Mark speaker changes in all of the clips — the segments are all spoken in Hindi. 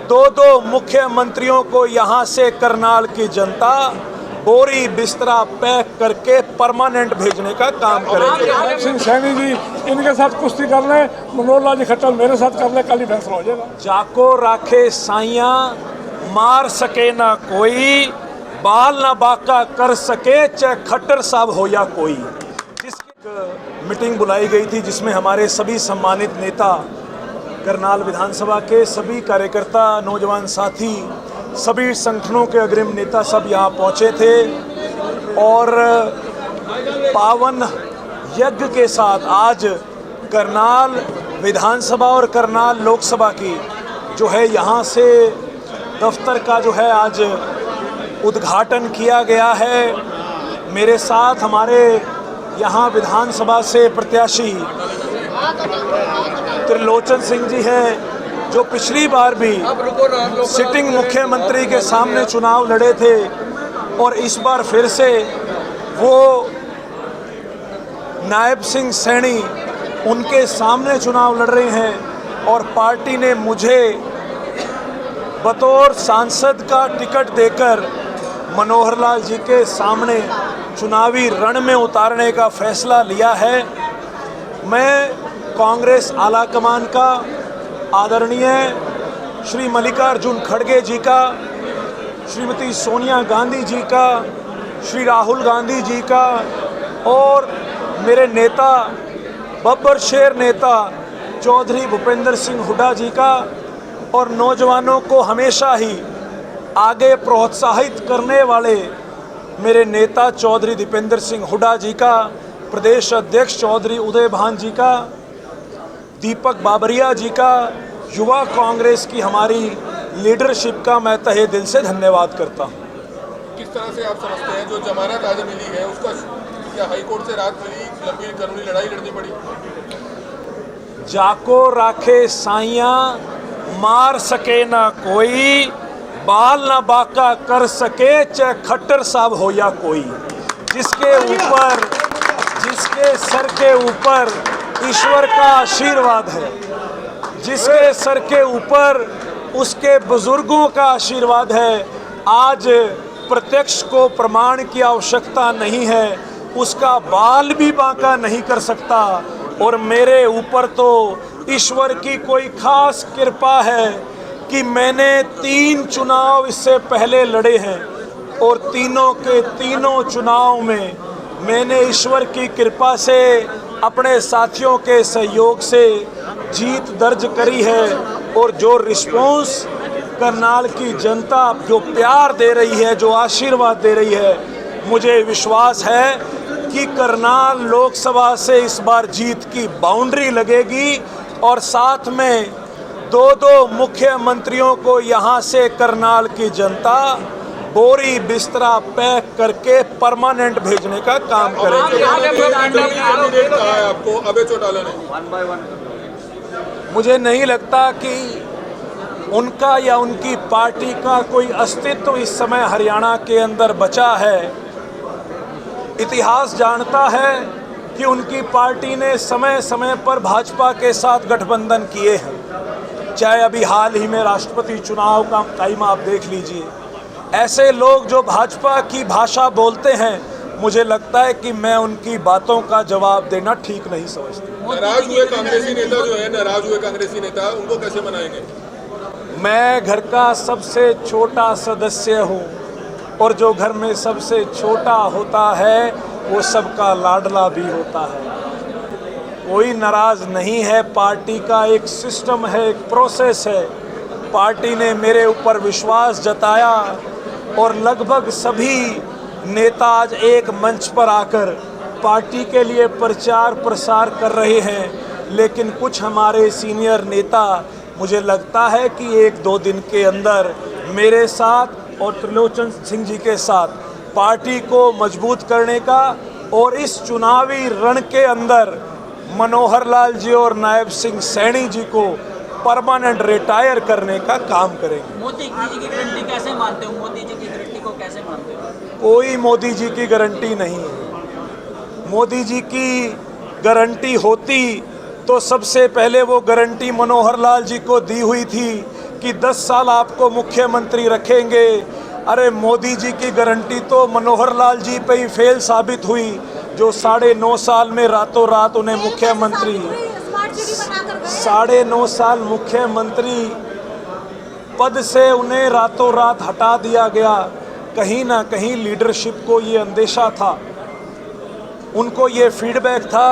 Speaker 1: दो दो मुख्यमंत्रियों को यहाँ से करनाल की जनता बोरी बिस्तरा पैक करके परमानेंट भेजने का काम करेंगे।
Speaker 2: नायब सिंह सैनी जी इनके साथ कुश्ती कर लें, मनोहर लाल जी खट्टर मेरे साथ कर लें, कल ही फैसला हो जाएगा।
Speaker 1: जाको राखे साइया मार सके ना कोई, बाल ना बाका कर सके चाहे खट्टर साहब हो या कोई। जिसकी मीटिंग बुलाई गई थी जिसमें हमारे सभी सम्मानित नेता, करनाल विधानसभा के सभी कार्यकर्ता, नौजवान साथी, सभी संगठनों के अग्रिम नेता सब यहाँ पहुँचे थे और पावन यज्ञ के साथ आज करनाल विधानसभा और करनाल लोकसभा की जो है यहाँ से दफ्तर का जो है आज उद्घाटन किया गया है। मेरे साथ हमारे यहाँ विधानसभा से प्रत्याशी त्रिलोचन सिंह जी हैं जो पिछली बार भी सिटिंग मुख्यमंत्री के सामने चुनाव लड़े थे और इस बार फिर से वो नायब सिंह सैनी उनके सामने चुनाव लड़ रहे हैं और पार्टी ने मुझे बतौर सांसद का टिकट देकर मनोहर लाल जी के सामने चुनावी रण में उतारने का फैसला लिया है। मैं कांग्रेस आलाकमान का, आदरणीय श्री मल्लिकार्जुन खड़गे जी का, श्रीमती सोनिया गांधी जी का, श्री राहुल गांधी जी का और मेरे नेता बब्बर शेर नेता चौधरी भूपेंद्र सिंह हुड्डा जी का और नौजवानों को हमेशा ही आगे प्रोत्साहित करने वाले मेरे नेता चौधरी दीपेंद्र सिंह हुड्डा जी का, प्रदेश अध्यक्ष चौधरी उदय भान जी का, दीपक बाबरिया जी का, युवा कांग्रेस की हमारी लीडरशिप का मैं तहे दिल से धन्यवाद करता हूँ।
Speaker 3: किस तरह से आप समझते हैं जो जमानत आज मिली है उसका क्या हाईकोर्ट से राहत मिली, लंबी कानूनी लड़ाई लड़नी पड़ी?
Speaker 1: जाको राखे साइया मार सके ना कोई, बाल ना बाका कर सके चाहे खट्टर साहब हो या कोई। जिसके सर के ऊपर ईश्वर का आशीर्वाद है, जिसके सर के ऊपर उसके बुजुर्गों का आशीर्वाद है, आज प्रत्यक्ष को प्रमाण की आवश्यकता नहीं है, उसका बाल भी बांका नहीं कर सकता। और मेरे ऊपर तो ईश्वर की कोई खास कृपा है कि मैंने 3 चुनाव इससे पहले लड़े हैं और तीनों के तीनों चुनाव में मैंने ईश्वर की कृपा से अपने साथियों के सहयोग से जीत दर्ज करी है। और जो रिस्पॉन्स करनाल की जनता जो प्यार दे रही है, जो आशीर्वाद दे रही है, मुझे विश्वास है कि करनाल लोकसभा से इस बार जीत की बाउंड्री लगेगी और साथ में दो दो मुख्यमंत्रियों को यहाँ से करनाल की जनता बोरी बिस्तरा पैक करके परमानेंट भेजने का काम करेंगे।
Speaker 3: आपको अभय चौटाला ने
Speaker 1: मुझे नहीं लगता कि उनका या उनकी पार्टी का कोई अस्तित्व इस समय हरियाणा के अंदर बचा है। इतिहास जानता है कि उनकी पार्टी ने समय समय पर भाजपा के साथ गठबंधन किए हैं। चाहे अभी हाल ही में राष्ट्रपति चुनाव का टाइम आप देख लीजिए, ऐसे लोग जो भाजपा की भाषा बोलते हैं, मुझे लगता है कि मैं उनकी बातों का जवाब देना ठीक नहीं समझता।
Speaker 3: नाराज हुए कांग्रेसी नेता जो है, नाराज हुए कांग्रेसी नेता, उनको कैसे मनाएंगे?
Speaker 1: मैं घर का सबसे छोटा सदस्य हूँ और जो घर में सबसे छोटा होता है वो सबका लाडला भी होता है। कोई नाराज नहीं है। पार्टी का एक सिस्टम है, एक प्रोसेस है। पार्टी ने मेरे ऊपर विश्वास जताया और लगभग सभी नेता आज एक मंच पर आकर पार्टी के लिए प्रचार प्रसार कर रहे हैं। लेकिन कुछ हमारे सीनियर नेता, मुझे लगता है कि 1-2 दिन के अंदर मेरे साथ और त्रिलोचन सिंह जी के साथ पार्टी को मजबूत करने का और इस चुनावी रण के अंदर मनोहर लाल जी और नायब सिंह सैनी जी को परमानेंट रिटायर करने का काम करेंगे।
Speaker 4: मोदी जी की गारंटी कैसे मानते हो? मोदी जी की गारंटी को कैसे मानते हो?
Speaker 1: कोई मोदी जी की गारंटी नहीं है। मोदी जी की गारंटी होती तो सबसे पहले वो गारंटी मनोहर लाल जी को दी हुई थी कि 10 साल आपको मुख्यमंत्री रखेंगे। अरे मोदी जी की गारंटी तो मनोहर लाल जी पे ही फेल साबित हुई, जो 9.5 साल में रातों रात उन्हें मुख्यमंत्री 9.5 साल मुख्यमंत्री पद से उन्हें रातों रात हटा दिया गया। कहीं ना कहीं लीडरशिप को ये अंदेशा था, उनको ये फीडबैक था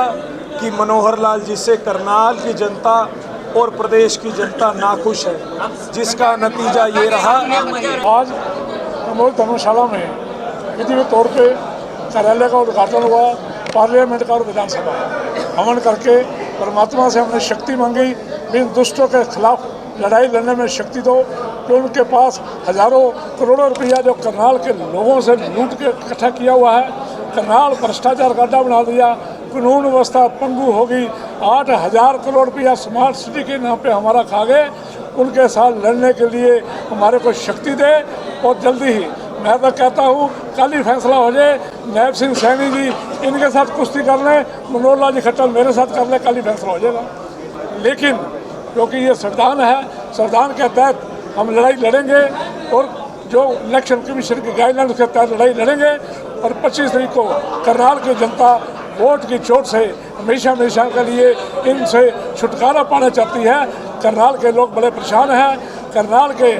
Speaker 1: कि मनोहर लाल जी से करनाल की जनता और प्रदेश की जनता नाखुश है, जिसका नतीजा ये रहा।
Speaker 2: आज कमोल धर्मशाला में विधिवत तौर पे कार्यालय का उद्घाटन हुआ, पार्लियामेंट का और विधानसभा हवन करके परमात्मा से हमने शक्ति मांगी, इन दुष्टों के खिलाफ लड़ाई लड़ने में शक्ति दो, कि उनके पास हजारों करोड़ों रुपया जो करनाल के लोगों से लूट के इकट्ठा किया हुआ है, करनाल भ्रष्टाचार का अड्डा बना दिया, कानून व्यवस्था पंगु होगी, 8,000 करोड़ रुपया स्मार्ट सिटी के नाम पे हमारा खा गए। उनके साथ लड़ने के लिए हमारे को शक्ति दे, और जल्दी ही मैं तो कहता हूँ कल ही फैसला हो जाए। नायब सिंह सैनी जी इनके साथ कुश्ती कर लें, मनोहर लाल जी खट्टर मेरे साथ कर लें, कल ही फैसला हो जाएगा। लेकिन क्योंकि ये संविधान है, संविधान के तहत हम लड़ाई लड़ेंगे, और जो इलेक्शन कमीशन की गाइडलाइन के तहत लड़ाई लड़ेंगे। और 25 तारीख को करनाल की जनता वोट की चोट से हमेशा हमेशा के लिए इनसे छुटकारा पाना चाहती है। करनाल के लोग बड़े परेशान हैं। करनाल के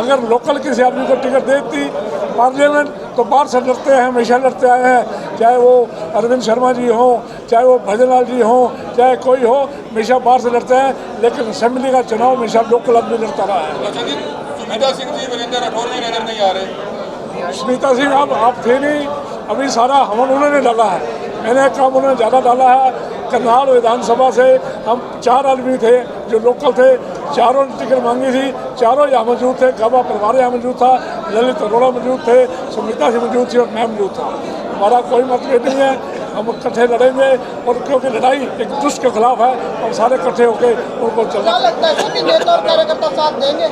Speaker 2: अगर लोकल किसी आदमी को टिकट देती पार्लियामेंट, तो बाहर से लड़ते हैं, हमेशा लड़ते आए हैं, चाहे वो अरविंद शर्मा जी हों, चाहे वो भजनलाल जी हों, चाहे कोई हो, हमेशा बाहर से लड़ते हैं। लेकिन असेंबली का चुनाव हमेशा लोकल आदमी लड़ता रहा है।
Speaker 3: अच्छा जी, सुनीता सिंह जी, वीरेंद्र राठौर जी नजर नहीं आ रहे।
Speaker 2: सुनीता सिंह आप थे नहीं, अभी सारा हमन उन्होंने डाला है, मैंने काम उन्होंने ज़्यादा डाला है। करनाल विधानसभा से हम 4 आदमी थे जो लोकल थे, चारों ने टिकट मांगी थी, चारों यहाँ मौजूद थे। गाबा परिवार यहाँ मौजूद था, ललित अरोड़ा मौजूद थे, सुनीता सिंह मौजूद थी और मैं मौजूद था। हमारा कोई मतभेद नहीं है, हम इकट्ठे लड़ेंगे। और क्योंकि लड़ाई एक दुष्ट के खिलाफ है, और सारे इकट्ठे होकर उनको चलना।
Speaker 5: लगता है सभी नेता और कार्यकर्ता साथ देंगे?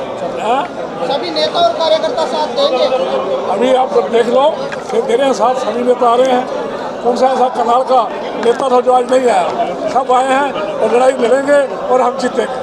Speaker 5: सभी नेता और कार्यकर्ता साथ देंगे?
Speaker 2: अभी आप देख लो, फिर दे रहे हैं साथ, सभी नेता आ रहे हैं। कौन सा ऐसा करनाल का नेता था जो आज नहीं आया? सब आए हैं और लड़ाई लड़ेंगे और हम जीतेंगे।